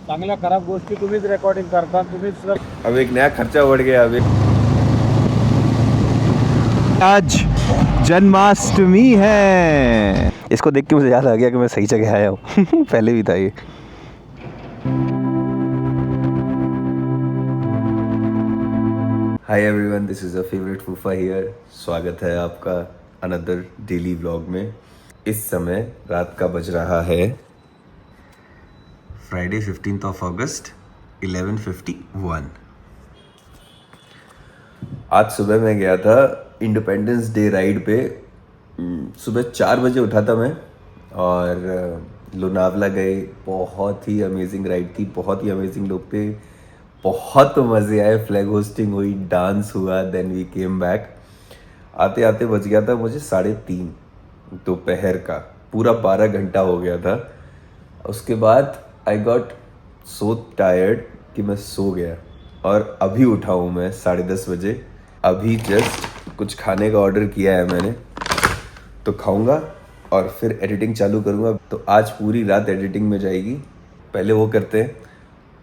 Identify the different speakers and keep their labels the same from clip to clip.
Speaker 1: चांगल्या खराब गोष्टी तुम्हीच रेकॉर्डिंग करता, तुम्हीच सर.
Speaker 2: अब एक नया खर्चा बढ़ गया अभी.
Speaker 3: आज जन्माष्टमी है। इसको देख के मुझे याद आ गया कि मैं सही जगह आया हूँ। पहले भी था ये।
Speaker 2: Hi everyone, this is a favourite फूफा हियर. स्वागत है आपका अनदर डेली व्लॉग में. इस समय रात का बज रहा है फ्राइडे 15 अगस्त 11:51. आज सुबह मैं गया था इंडिपेंडेंस डे राइड पे. सुबह 4 बजे उठा था मैं और लोनावला गए. बहुत ही अमेजिंग राइड थी, बहुत ही अमेजिंग लोग थे, बहुत मज़े आए. फ्लैग होस्टिंग हुई, डांस हुआ, देन वी केम बैक. आते आते बज गया था मुझे 3:30 दोपहर का. पूरा 12 घंटा हो गया था. उसके बाद आई गॉट सो टायर्ड कि मैं सो गया और अभी उठा हूँ मैं 10:30 बजे. अभी जस्ट कुछ खाने का ऑर्डर किया है मैंने, तो खाऊंगा और फिर एडिटिंग चालू करूँगा. तो आज पूरी रात एडिटिंग में जाएगी. पहले वो करते हैं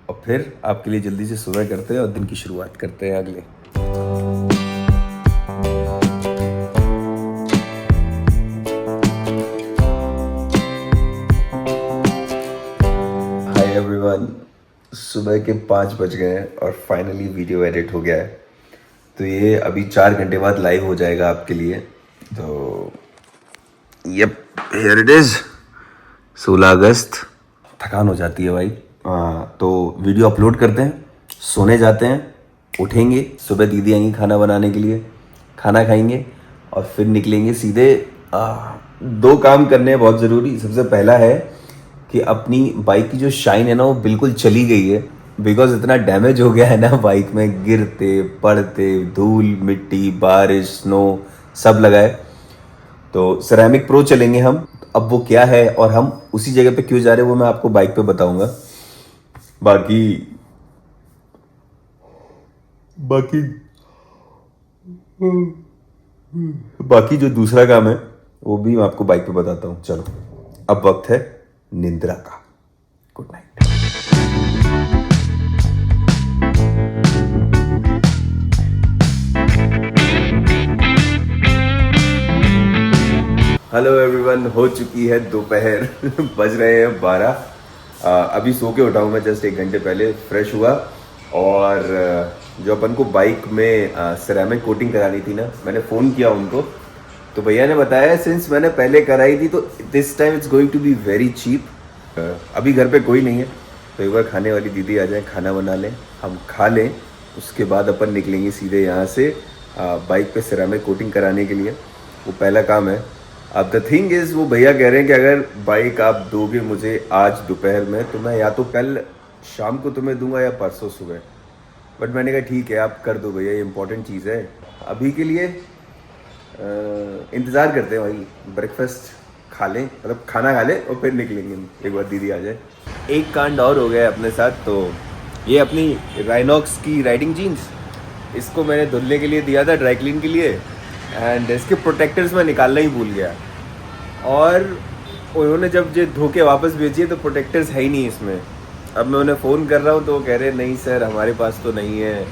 Speaker 2: और फिर आपके लिए जल्दी से सुबह करते हैं और दिन की शुरुआत करते हैं अगले. हाय एवरीवन, सुबह के 5 बज गए हैं और फाइनली वीडियो एडिट हो गया है. तो ये अभी 4 घंटे बाद लाइव हो जाएगा आपके लिए. तो यप, हियर इट इज़. 16 अगस्त. थकान हो जाती है भाई. तो वीडियो अपलोड करते हैं, सोने जाते हैं, उठेंगे सुबह. दीदी आएंगी खाना बनाने के लिए, खाना खाएंगे और फिर निकलेंगे सीधे. 2 काम करने हैं बहुत ज़रूरी. सबसे पहला है कि अपनी बाइक की जो शाइन है ना वो बिल्कुल चली गई है. बिकॉज इतना डैमेज हो गया है ना बाइक में, गिरते पड़ते, धूल मिट्टी बारिश स्नो सब लगा है. तो सेरेमिक प्रो चलेंगे हम. अब वो क्या है और हम उसी जगह पे क्यों जा रहे हैं वो मैं आपको बाइक पे बताऊंगा. बाकी जो दूसरा काम है वो भी मैं आपको बाइक पे बताता हूँ. चलो, अब वक्त है निंद्रा का. Good night. हेलो एवरीवन, हो चुकी है दोपहर. बज रहे हैं 12. अभी सो के उठा हूँ मैं जस्ट 1 घंटे पहले. फ्रेश हुआ और जो अपन को बाइक में सेरेमिक कोटिंग करानी थी ना, मैंने फ़ोन किया उनको. तो भैया ने बताया सिंस मैंने पहले कराई थी तो this time it's going to be very cheap. अभी घर पे कोई नहीं है तो एक बार खाने वाली दीदी आ जाए, खाना बना लें, हम खा लें, उसके बाद अपन निकलेंगे सीधे यहाँ से बाइक पे सेरेमिक कोटिंग कराने के लिए. वो पहला काम है. अब द थिंग इज़ वो भैया कह रहे हैं कि अगर बाइक आप दोगे मुझे आज दोपहर में तो मैं या तो कल शाम को तुम्हें दूंगा या परसों सुबह. बट मैंने कहा ठीक है आप कर दो भैया, ये इंपॉर्टेंट चीज़ है. अभी के लिए इंतज़ार करते हैं भाई. ब्रेकफास्ट खा लें, मतलब खाना खा लें और फिर निकलेंगे एक बार दीदी आ जाए. एक कांड और हो गया है अपने साथ. तो ये अपनी राइनॉक्स की राइडिंग जीन्स, इसको मैंने धुलने के लिए दिया था ड्राई क्लीन के लिए. एंड इसके प्रोटेक्टर्स मैं निकालना ही भूल गया और उन्होंने जब ये धो के वापस भेजी है तो प्रोटेक्टर्स है ही नहीं इसमें. अब मैं उन्हें फ़ोन कर रहा हूँ तो वो कह रहे हैं नहीं सर हमारे पास तो नहीं है.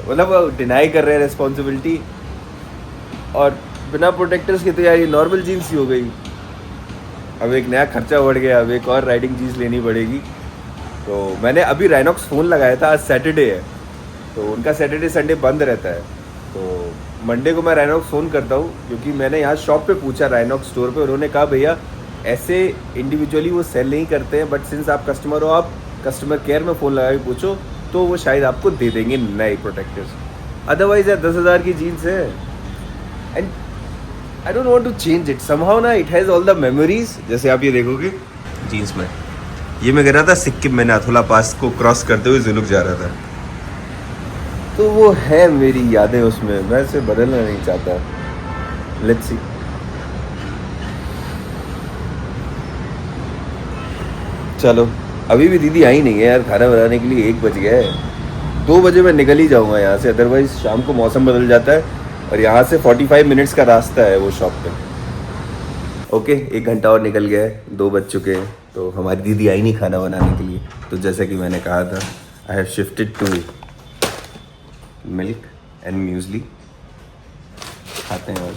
Speaker 2: मतलब डिनाई कर रहे हैं रिस्पॉन्सिबिलिटी. और बिना प्रोटेक्टर्स के तो यार ये नॉर्मल जीन्स ही हो गई. अब एक नया खर्चा बढ़ गया. अब एक और राइडिंग जीन्स लेनी पड़ेगी. तो मैंने अभी राइनॉक्स फ़ोन लगाया था. आज सैटरडे है तो उनका सैटरडे संडे बंद रहता है. तो मंडे को मैं राइनॉक्स फ़ोन करता हूँ क्योंकि मैंने यहाँ शॉप पे पूछा राइनॉक्स स्टोर पे. उन्होंने कहा भैया ऐसे इंडिविजुअली वो सेल नहीं करते हैं, बट सिंस आप कस्टमर हो आप कस्टमर केयर में फ़ोन लगा के पूछो तो वो शायद आपको दे देंगे नए प्रोटेक्टर्स. अदरवाइज़ यार 10,000 की जीन्स है and I don't want to change it somehow ना. It has all the memories. जैसे आप ये देखोगे जीन्स में, ये मैं कह रहा था सिक्किम में नाथुला पास को क्रॉस करते हुए जुलूक जा रहा था. तो वो है मेरी यादें उसमें. मैं इसे बदलना नहीं चाहता. Let's see. चलो, अभी भी दीदी आई नहीं है यार खाना बनाने के लिए. 1 बज गया है. 2 बजे मैं निकल ही जाऊंगा यहाँ से. अदरवाइज शाम को मौसम बदल जाता है और यहाँ से 45 मिनट्स का रास्ता है वो शॉप पे. ओके, 1 घंटा और निकल गया है. 2 बज चुके हैं. तो हमारी दीदी आई नहीं खाना बनाने के लिए, तो जैसे कि मैंने कहा था, I have shifted to milk and muesli. खाते हैं और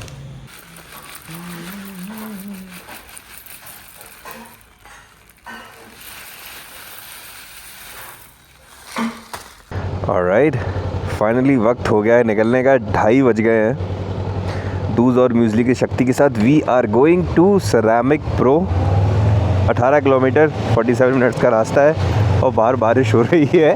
Speaker 3: ऑलराइट, फाइनली वक्त हो गया है निकलने का। 2:30 बज गए हैं। दूध और म्यूजली की शक्ति के साथ we are going to Ceramic Pro. 18 kilometre 47 minutes का रास्ता है और बाहर बारिश हो रही है।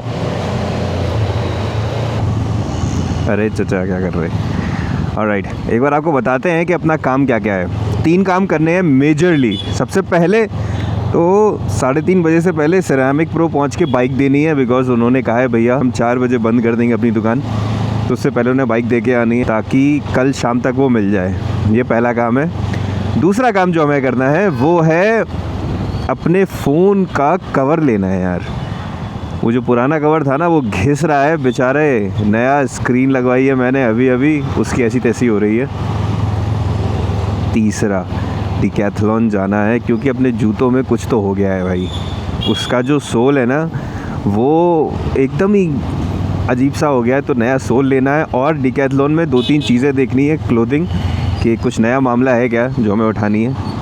Speaker 3: अरे चचा क्या कर रहे हैं। ऑलराइट, एक बार आपको बताते हैं कि अपना काम क्या क्या है। 3 काम करने हैं मेजरली। सबसे पहले तो 3:30 बजे से पहले सेरामिक प्रो पहुंच के बाइक देनी है, बिकॉज़ उन्होंने कहा है भैया हम 4 बजे बंद कर देंगे अपनी दुकान, तो उससे पहले उन्हें बाइक दे के आनी है ताकि कल शाम तक वो मिल जाए। ये पहला काम है। दूसरा काम जो हमें करना है वो है अपने फ़ोन का कवर लेना है यार। वो जो पुराना कवर था ना वो घिस रहा है बेचारे। नया स्क्रीन लगवाई है मैंने अभी, उसकी ऐसी तैसी हो रही है। तीसरा, डिकैथलॉन जाना है क्योंकि अपने जूतों में कुछ तो हो गया है भाई। उसका जो सोल है ना वो एकदम ही अजीब सा हो गया है, तो नया सोल लेना है। और डिकैथलॉन में 2-3 चीज़ें देखनी है क्लोथिंग कि कुछ नया मामला है क्या जो हमें उठानी है।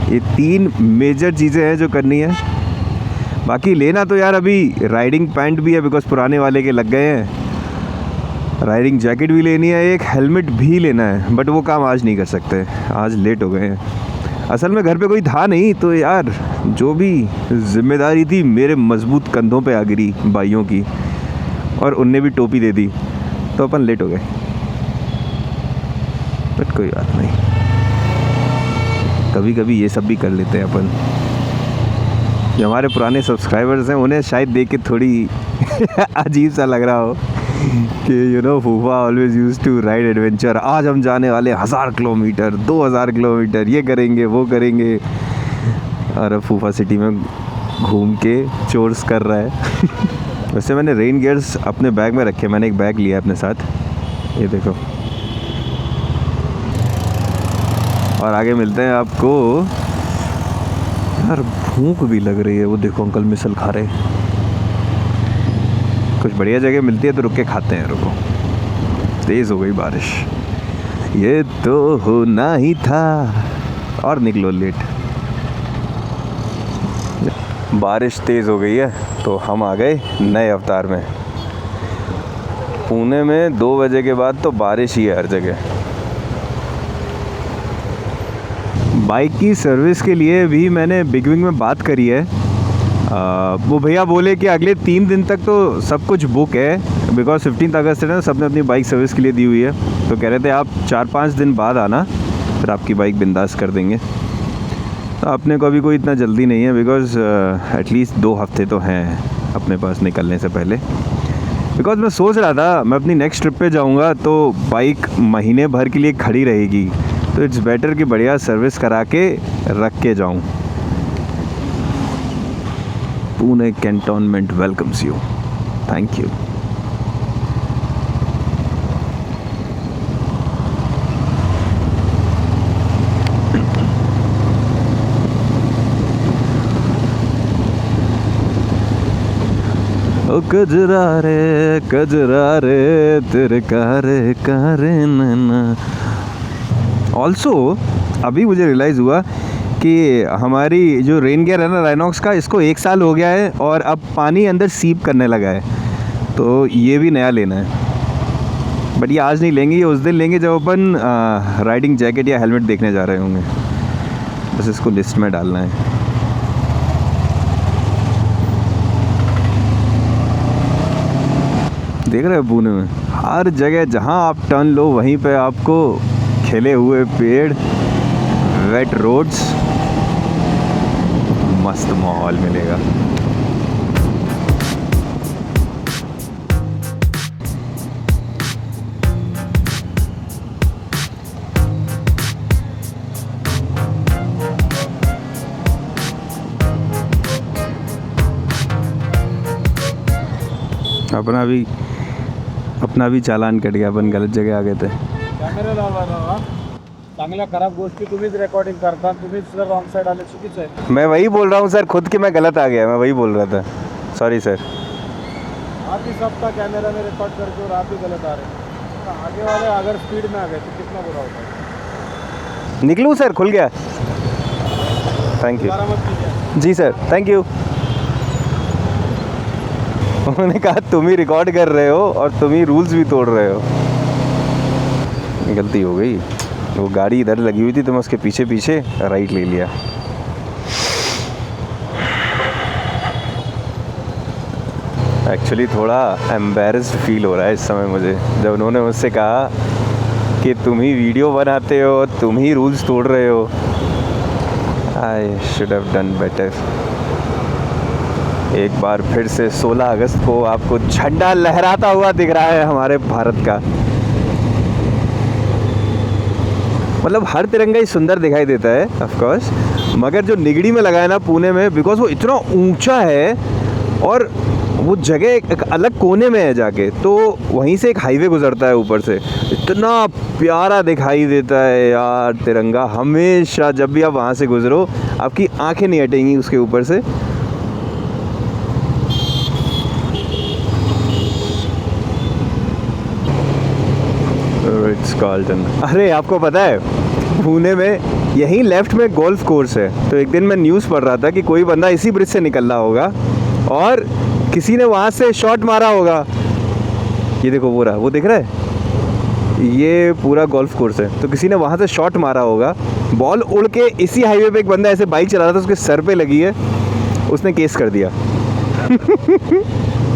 Speaker 3: ये 3 मेजर चीज़ें हैं जो करनी है। बाकी लेना तो यार अभी राइडिंग पैंट भी है बिकॉज़ पुराने वाले के लग गए हैं। राइडिंग जैकेट भी लेनी है, एक हेलमेट भी लेना है, बट वो काम आज नहीं कर सकते, आज लेट हो गए हैं। असल में घर पे कोई था नहीं, तो यार जो भी जिम्मेदारी थी मेरे मजबूत कंधों पे आ गिरी भाइयों की, और उनने भी टोपी दे दी, तो अपन लेट हो गए। बट कोई बात नहीं, कभी कभी ये सब भी कर लेते हैं अपन। जो हमारे पुराने सब्सक्राइबर्स हैं उन्हें शायद देख के थोड़ी अजीब सा लग रहा हो कि यू नो फूफा always use to ride adventure. आज हम जाने वाले 1000 किलोमीटर 2000 किलोमीटर, ये करेंगे वो करेंगे, और अब फूफा सिटी में घूम के चोर्स कर रहा है। वैसे मैंने रेन गियर्स अपने बैग में रखे, मैंने एक बैग लिया अपने साथ, ये देखो। और आगे मिलते हैं आपको। यार भूख भी लग रही है, वो देखो अंकल मिसल खा रहे हैं। कुछ बढ़िया जगह मिलती है तो रुक के खाते हैं। रुको, तेज़ हो गई बारिश, ये तो होना ही था। और निकलो लेट। बारिश तेज़ हो गई है तो हम आ गए नए अवतार में। पुणे में 2 बजे के बाद तो बारिश ही है हर जगह। बाइक की सर्विस के लिए भी मैंने बिग विंग में बात करी है। वो भैया बोले कि अगले 3 दिन तक तो सब कुछ बुक है, बिकॉज 15 अगस्त है ना, सबने अपनी बाइक सर्विस के लिए दी हुई है। तो कह रहे थे आप 4-5 दिन बाद आना, फिर आपकी बाइक बिंदास कर देंगे। तो अपने को अभी कोई इतना जल्दी नहीं है, बिकॉज एटलीस्ट 2 हफ्ते तो हैं अपने पास निकलने से पहले। बिकॉज मैं सोच रहा था मैं अपनी नेक्स्ट ट्रिप पे जाऊंगा तो बाइक महीने भर के लिए खड़ी रहेगी, तो इट्स बेटर कि बढ़िया सर्विस करा के रख के जाऊं। Pune cantonment welcomes you, thank you. ओ कजरा रे तेरे कारे नैना। ऑल्सो अभी मुझे रियलाइज़ हुआ कि हमारी जो रेन गियर है ना राइनॉक्स का, इसको 1 साल हो गया है और अब पानी अंदर सीप करने लगा है, तो ये भी नया लेना है। बट ये आज नहीं लेंगे, ये उस दिन लेंगे जब अपन राइडिंग जैकेट या हेलमेट देखने जा रहे होंगे। बस इसको लिस्ट में डालना है। देख रहे हैं पुणे में हर जगह जहाँ आप टर्न लो वहीं पे आपको खिले हुए पेड़, वेट रोड्स, मस्त माहौल मिलेगा। अपना भी चालान कट गया, अपन गलत जगह आ गए थे।
Speaker 1: कैमरे डाल रहा था। चांगल्या खराब गोष्टी तुम्हीच रेकॉर्डिंग करता, तुम्हीच जर रॉंग साईड आले चुकीचं आहे.
Speaker 3: मैं वही बोल रहा हूँ सर, खुद कि मैं गलत आ गया, मैं वही बोल रहा था. Sorry sir.
Speaker 1: आप ही सबका कैमरा में रिकॉर्ड करके और आप ही गलत आ रहे हैं. तो आगे वाले अगर स्पीड में आ गए तो कितना बुरा होता है.
Speaker 3: निकलूँ सर? खुल गया. Thank you.
Speaker 1: दोबारा मत कीजिए.
Speaker 3: जी सर, थैंक यू. उन्होंने कहा तुम ही रिकॉर्ड कर रहे हो और तुम ही रूल्स भी तोड़ रहे हो. गलती हो गई. वो गाड़ी इधर लगी हुई थी तो मैं उसके पीछे पीछे राइट ले लिया. एक्चुअली थोड़ा एम्बैरेस्ड फील हो रहा है इस समय मुझे, जब उन्होंने मुझसे कहा कि तुम ही वीडियो बनाते हो, तुम ही रूल्स तोड़ रहे हो. I should have done better. एक बार फिर से 16 अगस्त को आपको झंडा लहराता हुआ दिख रहा है हमारे भारत का. मतलब हर तिरंगा ही सुंदर दिखाई देता है ऑफ कोर्स, मगर जो निगड़ी में लगा है ना पुणे में, बिकॉज वो इतना ऊंचा है और वो जगह एक अलग कोने में है जाके, तो वहीं से एक हाईवे गुजरता है ऊपर से. इतना प्यारा दिखाई देता है यार तिरंगा. हमेशा जब भी आप वहाँ से गुजरो आपकी आंखें नहीं हटेंगी उसके ऊपर से. Ritz Carlton. अरे आपको पता है पुणे में यहीं लेफ्ट में गोल्फ कोर्स है. तो एक दिन मैं न्यूज़ पढ़ रहा था कि कोई बंदा इसी ब्रिज से निकल रहा होगा और किसी ने वहाँ से शॉट मारा होगा. ये देखो वो रहा, वो दिख रहा है, ये पूरा गोल्फ कोर्स है. तो किसी ने वहाँ से शॉट मारा होगा, बॉल उड़ के इसी हाईवे पे एक बंदा ऐसे बाइक चला रहा था, उसके सर पे लगी है, उसने केस कर दिया.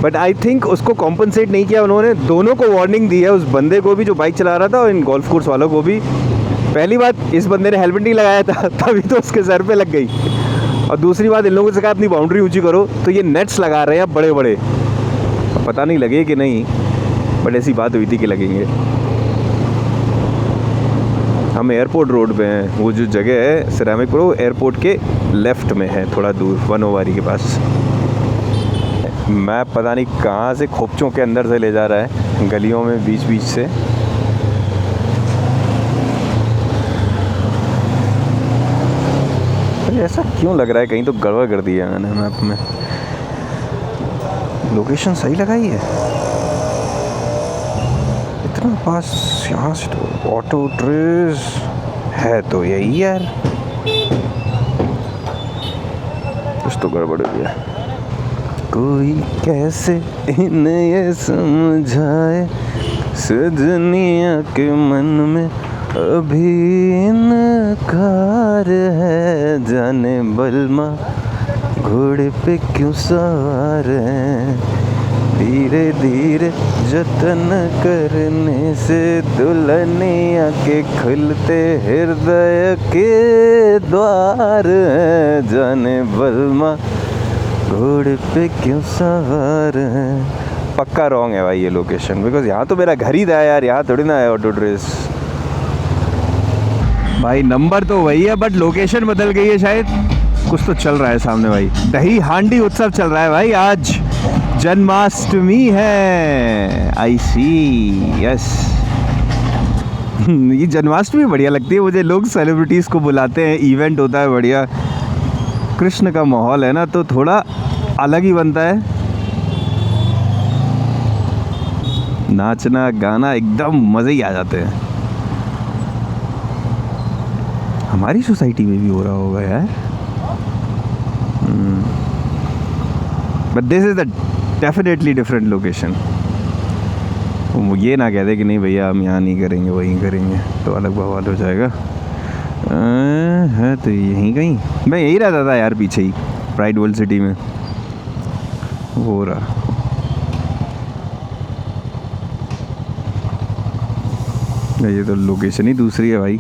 Speaker 3: बट आई थिंक उसको कॉम्पनसेट नहीं किया उन्होंने. दोनों को वार्निंग दी है, उस बंदे को भी जो बाइक चला रहा था और इन गोल्फ कोर्स वालों को भी. पहली बात, इस बंदे ने हेलमेट नहीं लगाया था तभी तो उसके सर पे लग गई. और दूसरी बात, इन लोगों से कहा अपनी बाउंड्री ऊंची करो, तो ये नेट्स लगा रहे हैं बड़े बड़े. पता नहीं लगे कि नहीं, बट ऐसी बात हुई थी कि लगेंगे. हम एयरपोर्ट रोड पे हैं. वो जो जगह है सिरेमिक प्रो, एयरपोर्ट के लेफ्ट में है, थोड़ा दूर वनोवारी के पास. मैप पता नहीं कहाँ से खोपचों के अंदर से ले जा रहा है, गलियों में बीच बीच से. ऐसा क्यों लग रहा है कहीं तो गड़बड़ कर दिया मैंने मैप में. लोकेशन सही लगाई है. इतना पास यहाँ से तो ऑटो ट्रेस है तो यही यार. कुछ तो गड़बड़ हो गया. कोई कैसे इन्हें ये समझाए, सजनिया के मन में अभी इनकार है. जाने बलमा घोड़े पे क्यों सवार है, धीरे धीरे जतन करने से दुल्हनिया के खुलते हृदय के द्वार है. जाने बलमा घोड़े पे क्यों सवार है. पक्का रॉन्ग है भाई ये लोकेशन, बिकॉज यहाँ तो मेरा घर ही था यार, यहाँ थोड़ी ना है ऑटो ट्रेस. भाई नंबर तो वही है बट लोकेशन बदल गई है शायद. कुछ तो चल रहा है सामने भाई. दही हांडी उत्सव चल रहा है भाई. आज जन्माष्टमी है. आई सी. यस. ये जन्माष्टमी बढ़िया लगती है मुझे. लोग सेलिब्रिटीज़ को बुलाते हैं, इवेंट होता है बढ़िया. कृष्ण का माहौल है ना, तो थोड़ा अलग ही बनता है. नाचना गाना एकदम मज़े ही आ जाते हैं. हमारी सोसाइटी में भी हो रहा होगा यार. But this is the definitely different location. वो ये ना कहते कि नहीं भैया हम यहाँ नहीं करेंगे वहीं करेंगे, तो अलग बवाल हो जाएगा. है तो यहीं कहीं. मैं यही रहता था यार पीछे ही, प्राइड वर्ल्ड सिटी में. हो रहा ये तो लोकेशन ही दूसरी है भाई.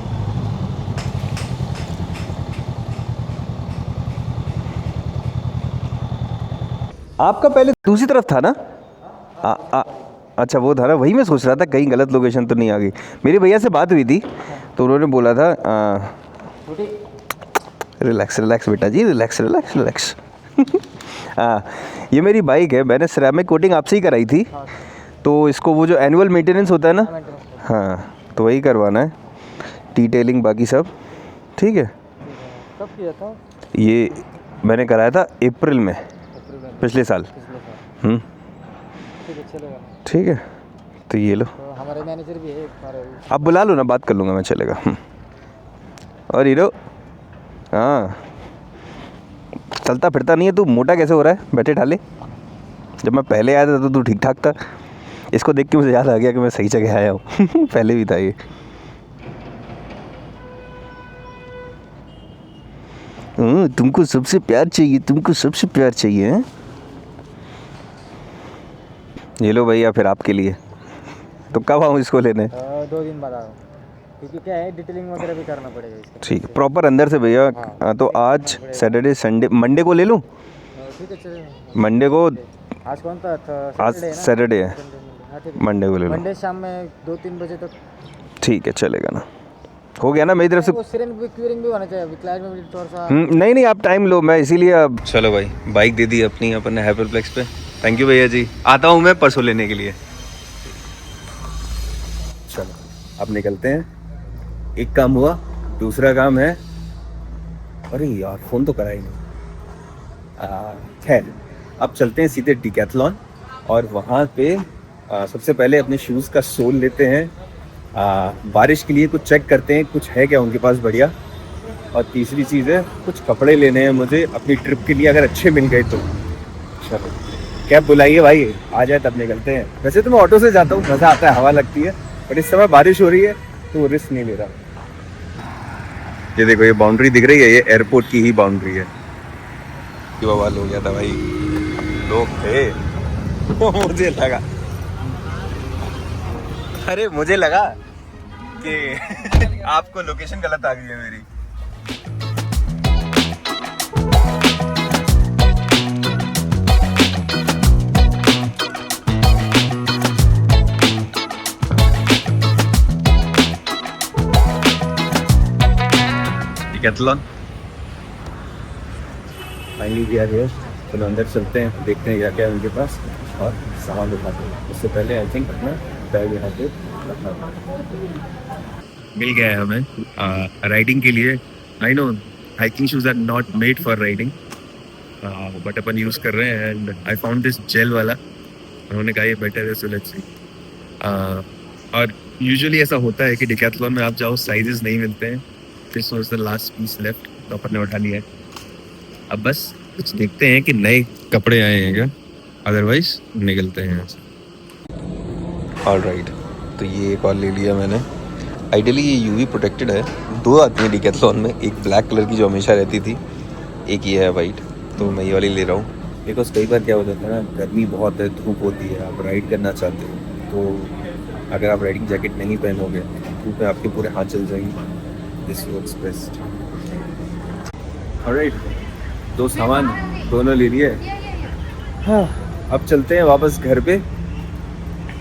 Speaker 3: आपका पहले दूसरी तरफ था ना. अच्छा वो था ना, वही मैं सोच रहा था कहीं गलत लोकेशन तो नहीं आ गई. मेरे भैया से बात हुई थी तो उन्होंने बोला था रिलैक्स रिलैक्स बेटा जी, रिलैक्स रिलैक्स रिलैक्स. हाँ, ये मेरी बाइक है. मैंने सिरेमिक कोटिंग आपसे ही कराई थी, तो इसको वो जो एनुअल मेंटेनेंस होता है ना, हाँ तो वही करवाना है. डिटेलिंग बाकी सब ठीक है।
Speaker 1: कब किया था?
Speaker 3: ये मैंने कराया था अप्रैल में, पिछले साल।
Speaker 1: ठीक है, चलेगा।
Speaker 3: ठीक है, तो ये लो।
Speaker 1: तो हमारे मैनेजर भी है हमारे।
Speaker 3: आप बुला लो ना, बात कर लूँगा मैं, चलेगा। और हीरो, हाँ चलता फिरता नहीं है तू, मोटा कैसे हो रहा है? बैठे ठाले। जब मैं पहले आया था तो तू ठीक ठाक था। इसको देख के मुझे याद आ गया कि मैं सही जगह आया हूँ। पहले भी था ये। तुमको सबसे प्यार चाहिए, तुमको सबसे प्यार चाहिए है? ये लो भैया, फिर आपके लिए। तो कब आऊँ इसको लेने?
Speaker 1: 2 दिन बाद आओ, क्योंकि क्या है, डिटेलिंग वगैरह भी करना पड़ेगा इसका।
Speaker 3: ठीक है, प्रॉपर अंदर से भैया। हाँ, तो आज सैटरडे संडे, मंडे को ले लूँ?
Speaker 1: ठीक है, चलेगा।
Speaker 3: मंडे को,
Speaker 1: आज कौन था?
Speaker 3: आज सैटरडे है,
Speaker 1: हाँ, ठीक है।
Speaker 3: मंडे को ले लो।
Speaker 1: मंडे शाम में 2-3 बजे तक।
Speaker 3: ठीक है, चलेगा ना, हो गया ना मेरी तरफ से।
Speaker 1: वो सिरेंज भी क्यूरिंग भी होना चाहिए, विक्लाज में भी थोड़ा सा।
Speaker 3: नहीं नहीं, आप टाइम लो, मैं इसीलिए अब। चलो भाई, बाइक दे दी अपनी अपन ने हाइपरप्लेक्स पे। थैंक यू भैया जी, आता हूँ मैं परसों लेने के लिए। चलो अब निकलते हैं। एक काम हुआ, दूसरा काम है, अरे यार फ़ोन तो करा ही नहीं। खैर, अब चलते हैं सीधे डिकैथलॉन और वहाँ पे सबसे पहले अपने शूज़ का सोल लेते हैं। बारिश के लिए कुछ चेक करते हैं, कुछ है क्या उनके पास बढ़िया। और तीसरी चीज़ है, कुछ कपड़े लेने हैं मुझे अपनी ट्रिप के लिए, अगर अच्छे मिल गए तो। चलो कैब बुलाइए भाई, आ जाए तब निकलते हैं। वैसे तो मैं ऑटो से जाता हूँ, मज़ा आता है, हवा लगती है, बट इस समय बारिश हो रही है तो वो रिस्क नहीं ले रहा। ये देखो, ये बाउंड्री दिख रही है, ये एयरपोर्ट की ही बाउंड्री है। ये बवाल हो गया था भाई, लोग थे। मुझे लगा, अरे मुझे लगा कि आपको लोकेशन गलत आ गई है मेरी। डिकैथलॉन फाइनली गया है, चलो अंदर चलते हैं, देखते हैं क्या क्या है उनके पास और सामान उठाते हैं। उससे पहले आई थिंक अपना बैग यहाँ पे रखना मिल गया है हमें राइडिंग के लिए। I know hiking shoes are not made for riding, but अपन यूज़ कर रहे हैं। And I found this gel वाला, उन्होंने कहा ये बेटर है, सो लेट्स सी। और यूजुअली ऐसा होता है कि डिकैथलॉन में आप जाओ, साइजेस नहीं मिलते हैं। This was the last piece left, तो अपन ने उठा लिया है। अब बस कुछ देखते हैं कि नए कपड़े आए हैं क्या, अदरवाइज निकलते हैं यहाँ से। ऑलराइट, तो ये एक और ले लिया मैंने। आइडियली ये यूवी प्रोटेक्टेड है। 2 आती हैं डिकैथलॉन में, एक ब्लैक कलर की जो हमेशा रहती थी, एक ये है वाइट, तो मैं ये वाली ले रहा हूँ। बिकॉज कई बार क्या हो जाता है ना, गर्मी बहुत है, धूप होती है, आप राइड करना चाहते हो, तो अगर आप राइडिंग जैकेट नहीं पहनोगे धूप में आपके पूरे हाथ चल जाएंगे। This works best. ऑलराइट, 2 सामान दोनों ले लिए। हाँ, अब चलते हैं वापस घर पे,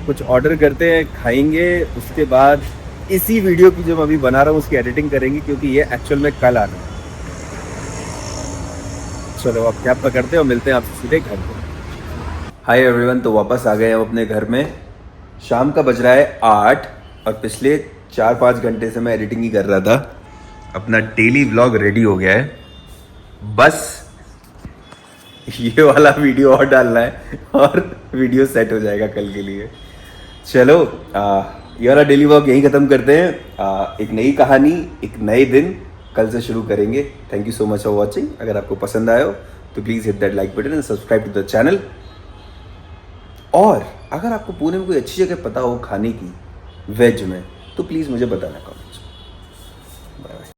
Speaker 3: कुछ ऑर्डर करते हैं, खाएंगे। उसके बाद इसी वीडियो की जो मैं अभी बना रहा हूँ उसकी एडिटिंग करेंगे, क्योंकि ये एक्चुअल में कल आना है। चलो अब कैब पकड़ते हैं और मिलते हैं आपसे सीधे घर पे। हाय एवरीवन, तो वापस आ गए हम अपने घर में। शाम का बज रहा है 8 और पिछले 4-5 घंटे से मैं एडिटिंग ही कर रहा था। अपना डेली व्लॉग रेडी हो गया है, बस ये वाला वीडियो और डालना है और वीडियो सेट हो जाएगा कल के लिए। चलो ये वाला डेली व्लॉग यहीं ख़त्म करते हैं। एक नई कहानी, एक नए दिन कल से शुरू करेंगे। Thank you so much for watching. अगर आपको पसंद आया हो तो please hit that like button and subscribe to the channel. और अगर आपको पुणे में कोई अच्छी जगह पता हो खाने की वेज में, तो प्लीज़ मुझे बताना।